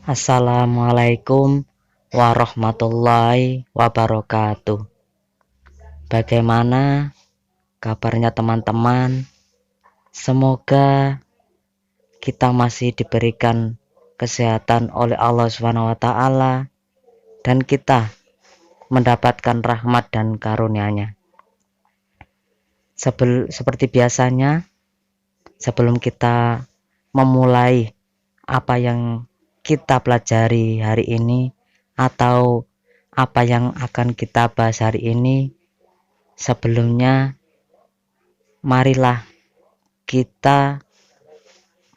Assalamualaikum warahmatullahi wabarakatuh. Bagaimana kabarnya teman-teman? Semoga kita masih diberikan kesehatan oleh Allah SWT dan kita mendapatkan rahmat dan karunia-Nya. Seperti biasanya, sebelum kita memulai apa yang kita pelajari hari ini atau apa yang akan kita bahas hari ini, sebelumnya marilah kita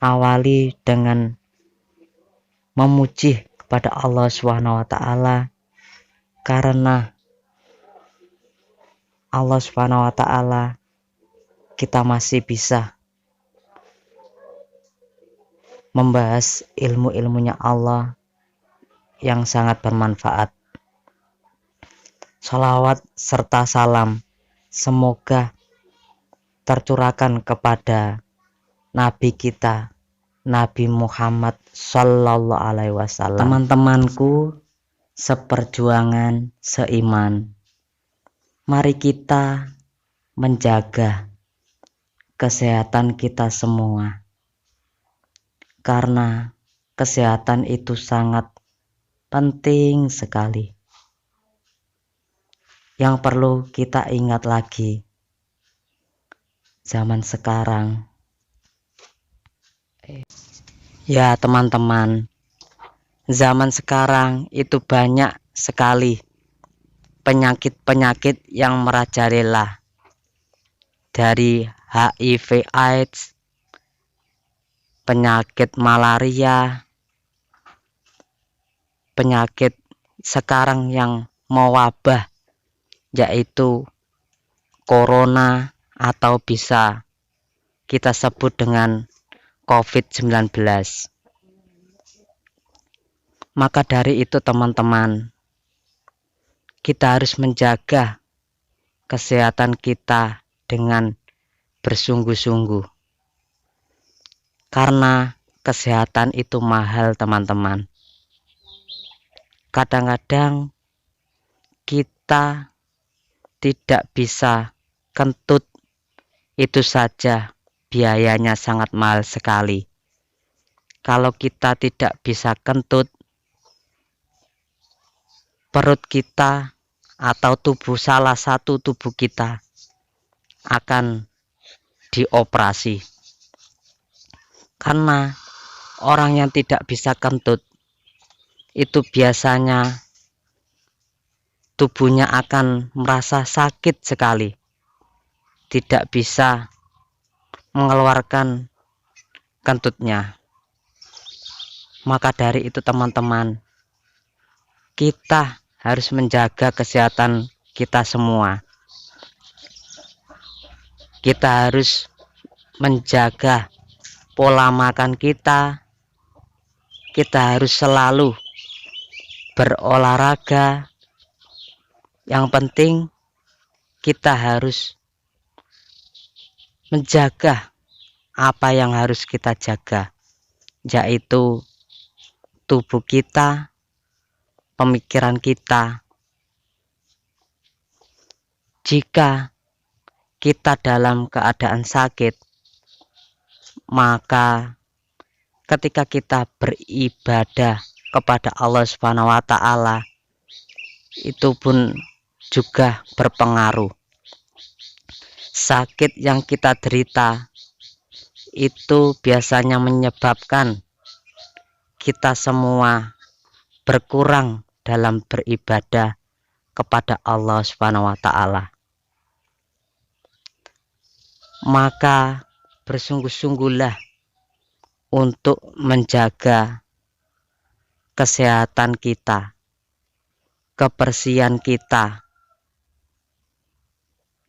awali dengan memuji kepada Allah SWT, karena Allah SWT kita masih bisa membahas ilmu-ilmunya Allah yang sangat bermanfaat. Salawat serta salam semoga tercurahkan kepada Nabi kita, Nabi Muhammad Sallallahu Alaihi Wasallam. Teman-temanku seperjuangan seiman, mari kita menjaga kesehatan kita semua, karena kesehatan itu sangat penting sekali. Yang perlu kita ingat lagi, zaman sekarang, ya teman-teman, zaman sekarang itu banyak sekali penyakit-penyakit yang merajalela, dari HIV AIDS, penyakit malaria, penyakit sekarang yang mewabah yaitu corona atau bisa kita sebut dengan COVID-19. Maka dari itu teman-teman, kita harus menjaga kesehatan kita dengan bersungguh-sungguh, karena kesehatan itu mahal teman-teman. Kadang-kadang kita tidak bisa kentut, itu saja biayanya sangat mahal sekali. Kalau kita tidak bisa kentut, perut kita atau salah satu tubuh kita akan dioperasi. Karena orang yang tidak bisa kentut itu biasanya tubuhnya akan merasa sakit sekali, tidak bisa mengeluarkan kentutnya. Maka dari itu teman-teman, kita harus menjaga kesehatan kita semua. Kita harus menjaga pola makan kita. Kita harus selalu berolahraga. Yang penting kita harus menjaga apa yang harus kita jaga, yaitu tubuh kita, pemikiran kita. Jika kita dalam keadaan sakit, maka ketika kita beribadah kepada Allah Subhanahu wa Ta'ala, itu pun juga berpengaruh. Sakit yang kita derita itu biasanya menyebabkan kita semua berkurang dalam beribadah kepada Allah Subhanahu wa Ta'ala. Maka bersungguh-sungguhlah untuk menjaga kesehatan kita, kebersihan kita,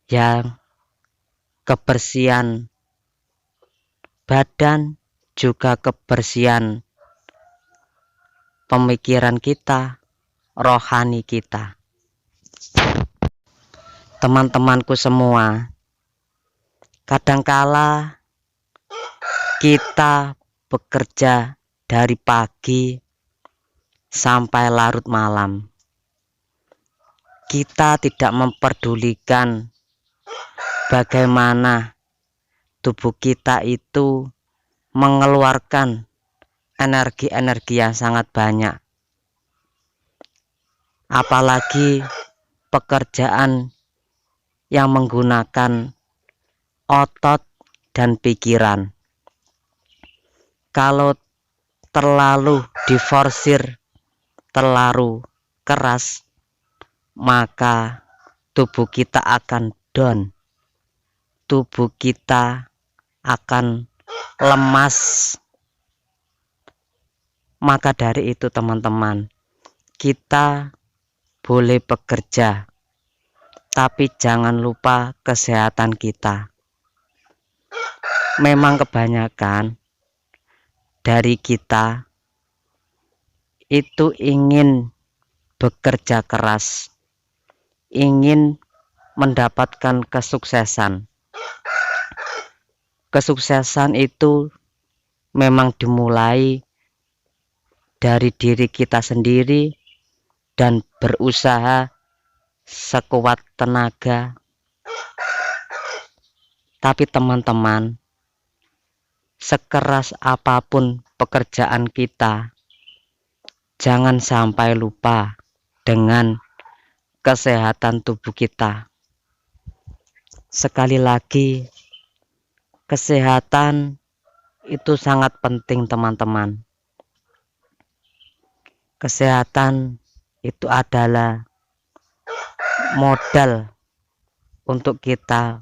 yang kebersihan badan juga kebersihan pemikiran kita, rohani kita. Teman-temanku semua, kadangkala kita bekerja dari pagi sampai larut malam. Kita tidak memperdulikan bagaimana tubuh kita itu mengeluarkan energi-energi yang sangat banyak. Apalagi pekerjaan yang menggunakan otot dan pikiran. Kalau terlalu diforsir, terlalu keras, maka tubuh kita akan down. Tubuh kita akan lemas. Maka dari itu teman-teman, kita boleh bekerja, tapi jangan lupa kesehatan kita. Memang kebanyakan dari kita itu ingin bekerja keras, ingin mendapatkan kesuksesan. Kesuksesan itu memang dimulai dari diri kita sendiri dan berusaha sekuat tenaga. Tapi teman-teman, sekeras apapun pekerjaan kita, jangan sampai lupa dengan kesehatan tubuh kita. Sekali lagi, kesehatan itu sangat penting teman-teman. Kesehatan itu adalah modal untuk kita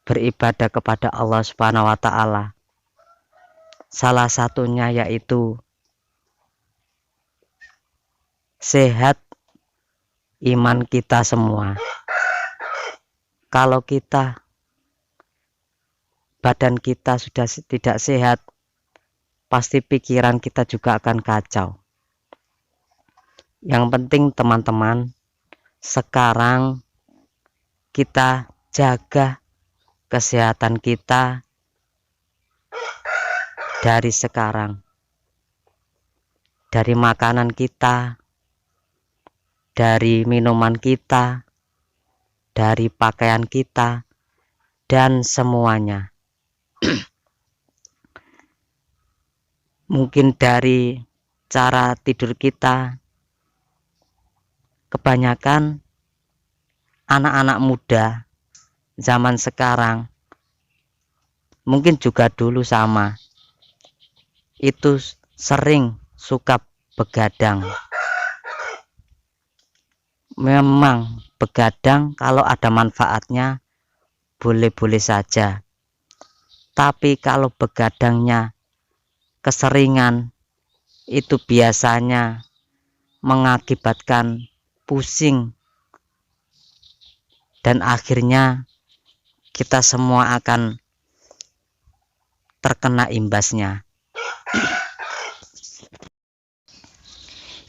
beribadah kepada Allah Subhanahu wa Ta'ala. Salah satunya yaitu sehat iman kita semua. Kalau badan kita sudah tidak sehat, pasti pikiran kita juga akan kacau. Yang penting teman-teman, sekarang kita jaga kesehatan kita dari sekarang, dari makanan kita, dari minuman kita, dari pakaian kita, dan semuanya. Mungkin dari cara tidur kita. Kebanyakan anak-anak muda zaman sekarang, mungkin juga dulu sama, itu sering suka begadang. Memang begadang kalau ada manfaatnya boleh-boleh saja, tapi kalau begadangnya keseringan, itu biasanya mengakibatkan pusing, dan akhirnya kita semua akan terkena imbasnya.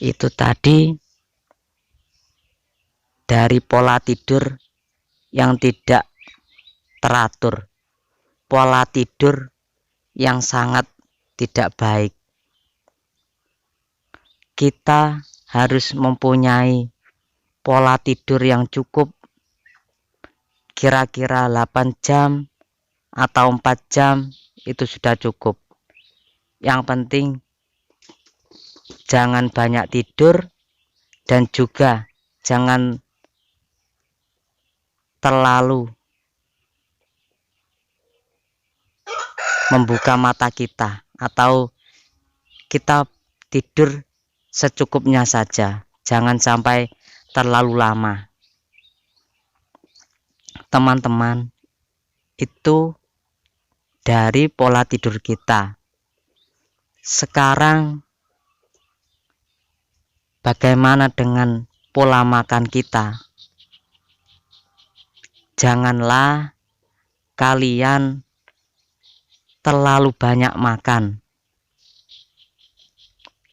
Itu tadi dari pola tidur yang tidak teratur, pola tidur yang sangat tidak baik. Kita harus mempunyai pola tidur yang cukup, kira-kira 8 jam atau 4 jam itu sudah cukup. Yang penting jangan banyak tidur, dan juga jangan terlalu membuka mata kita, atau kita tidur secukupnya saja, jangan sampai terlalu lama. Teman-teman, itu dari pola tidur kita. Sekarang bagaimana dengan pola makan kita? Janganlah kalian terlalu banyak makan,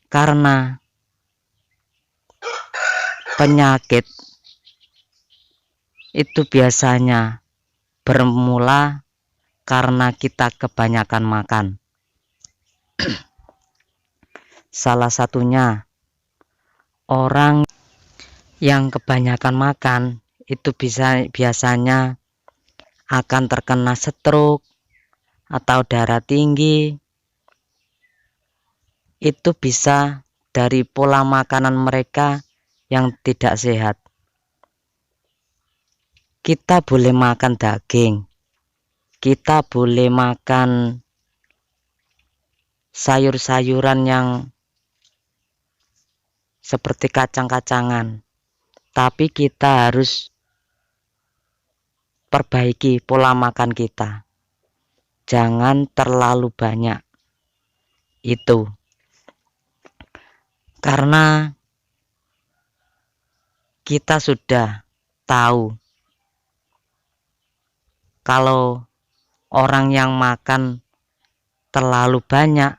karena penyakit itu biasanya bermula karena kita kebanyakan makan. Salah satunya Orang yang kebanyakan makan itu biasanya akan terkena stroke atau darah tinggi. Itu bisa dari pola makanan mereka yang tidak sehat. Kita boleh makan daging, kita boleh makan sayur-sayuran yang seperti kacang-kacangan, tapi kita harus perbaiki pola makan kita. Jangan terlalu banyak itu, karena kita sudah tahu kalau orang yang makan terlalu banyak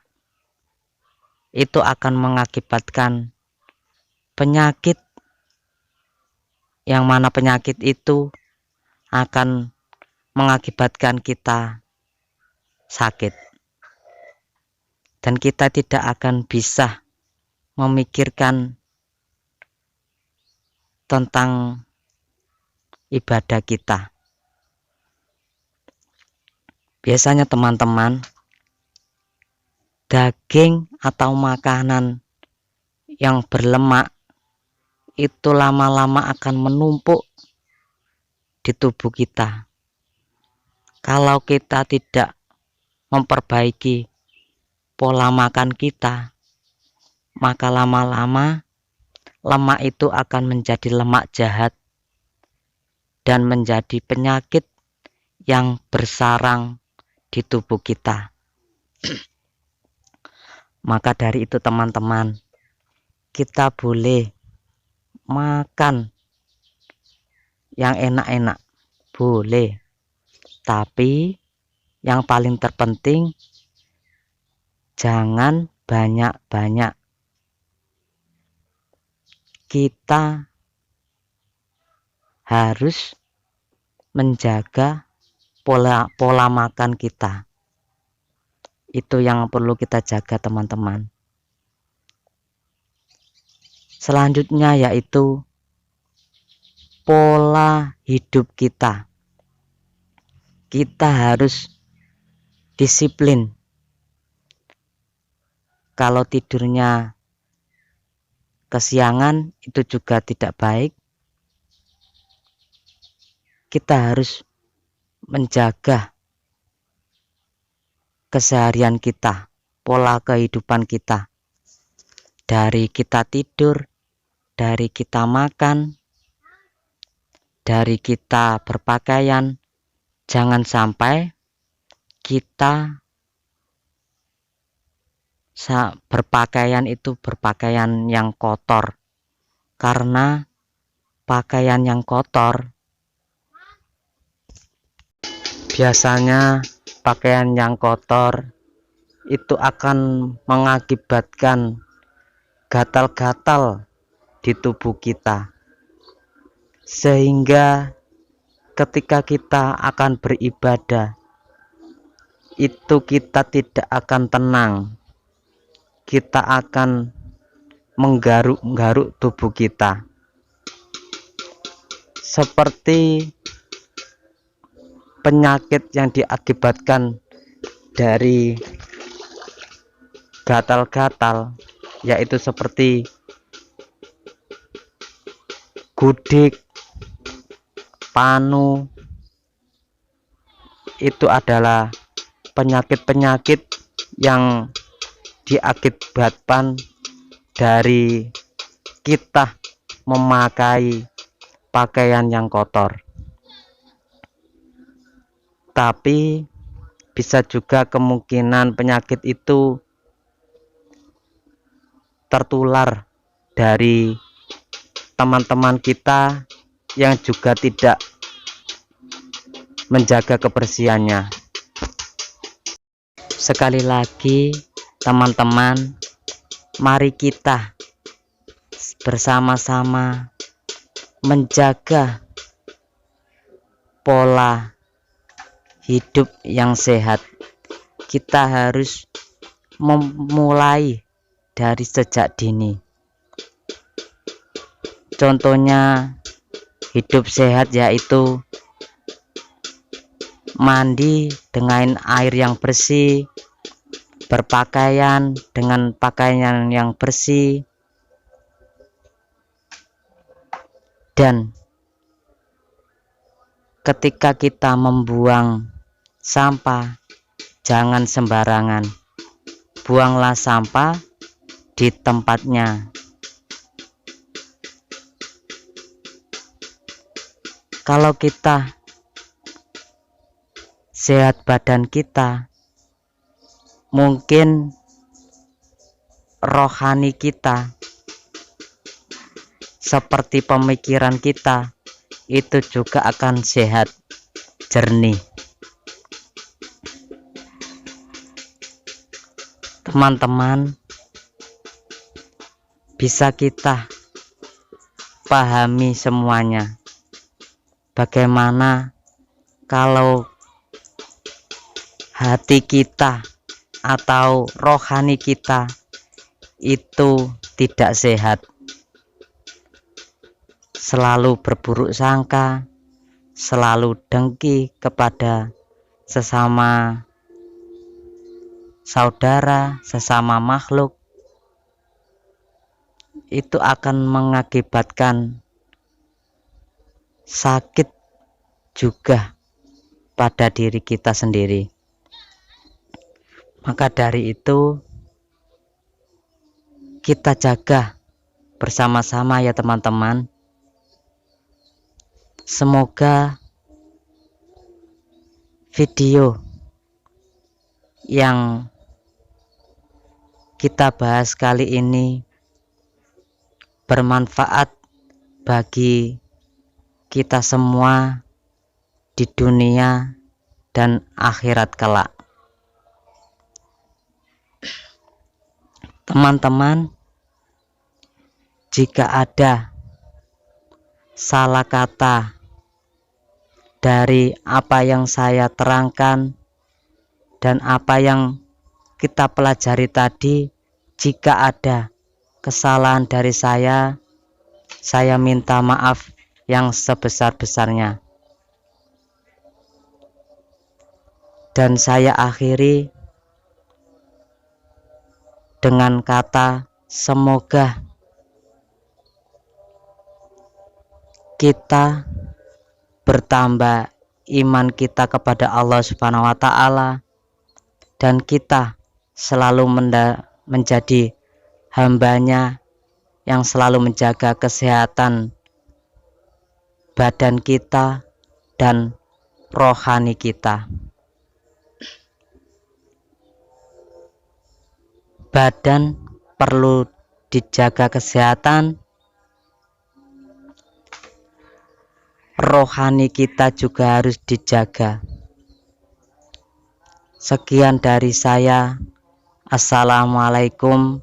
itu akan mengakibatkan penyakit, yang mana penyakit itu akan mengakibatkan kita sakit, dan kita tidak akan bisa memikirkan tentang ibadah kita. Biasanya teman-teman, daging atau makanan yang berlemak itu lama-lama akan menumpuk di tubuh kita. Kalau kita tidak memperbaiki pola makan kita, maka lama-lama lemak itu akan menjadi lemak jahat dan menjadi penyakit yang bersarang di tubuh kita. Maka dari itu teman-teman, kita boleh makan yang enak-enak, boleh, tapi yang paling terpenting jangan banyak-banyak. Kita harus menjaga pola makan kita. Itu yang perlu kita jaga teman-teman. Selanjutnya yaitu pola hidup kita. Kita harus disiplin. Kalau tidurnya kesiangan itu juga tidak baik. Kita harus menjaga keseharian kita, pola kehidupan kita, dari kita tidur, dari kita makan, dari kita berpakaian. Jangan sampai kita berpakaian itu berpakaian yang kotor, karena pakaian yang kotor biasanya pakaian yang kotor itu akan mengakibatkan gatal-gatal di tubuh kita, sehingga ketika kita akan beribadah itu kita tidak akan tenang. Kita akan menggaruk-garuk tubuh kita, seperti penyakit yang diakibatkan dari gatal-gatal, yaitu seperti gudik, panu. Itu adalah penyakit-penyakit yang diakibatkan dari kita memakai pakaian yang kotor. Tapi bisa juga kemungkinan penyakit itu tertular dari teman-teman kita yang juga tidak menjaga kebersihannya. Sekali lagi teman-teman, mari kita bersama-sama menjaga pola hidup yang sehat. Kita harus memulai dari sejak dini. Contohnya hidup sehat yaitu mandi dengan air yang bersih, berpakaian dengan pakaian yang bersih, dan ketika kita membuang sampah jangan sembarangan, buanglah sampah di tempatnya. Kalau kita sehat badan kita, mungkin rohani kita seperti pemikiran kita itu juga akan sehat, jernih. Teman-teman, bisa kita pahami semuanya. Bagaimana kalau hati kita atau rohani kita itu tidak sehat, selalu berburuk sangka, selalu dengki kepada sesama saudara, sesama makhluk, itu akan mengakibatkan sakit juga pada diri kita sendiri. Maka dari itu kita jaga bersama-sama ya teman-teman. Semoga video yang kita bahas kali ini bermanfaat bagi kita semua di dunia dan akhirat kelak. Teman-teman, jika ada salah kata dari apa yang saya terangkan dan apa yang kita pelajari tadi, jika ada kesalahan dari saya minta maaf yang sebesar-besarnya. Dan saya akhiri dengan kata semoga kita bertambah iman kita kepada Allah Subhanahu wa Ta'ala, dan kita selalu menjadi hambanya yang selalu menjaga kesehatan badan kita dan rohani kita. Badan perlu dijaga kesehatan, rohani kita juga harus dijaga. Sekian dari saya. Assalamualaikum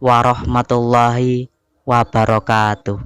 warahmatullahi wabarakatuh.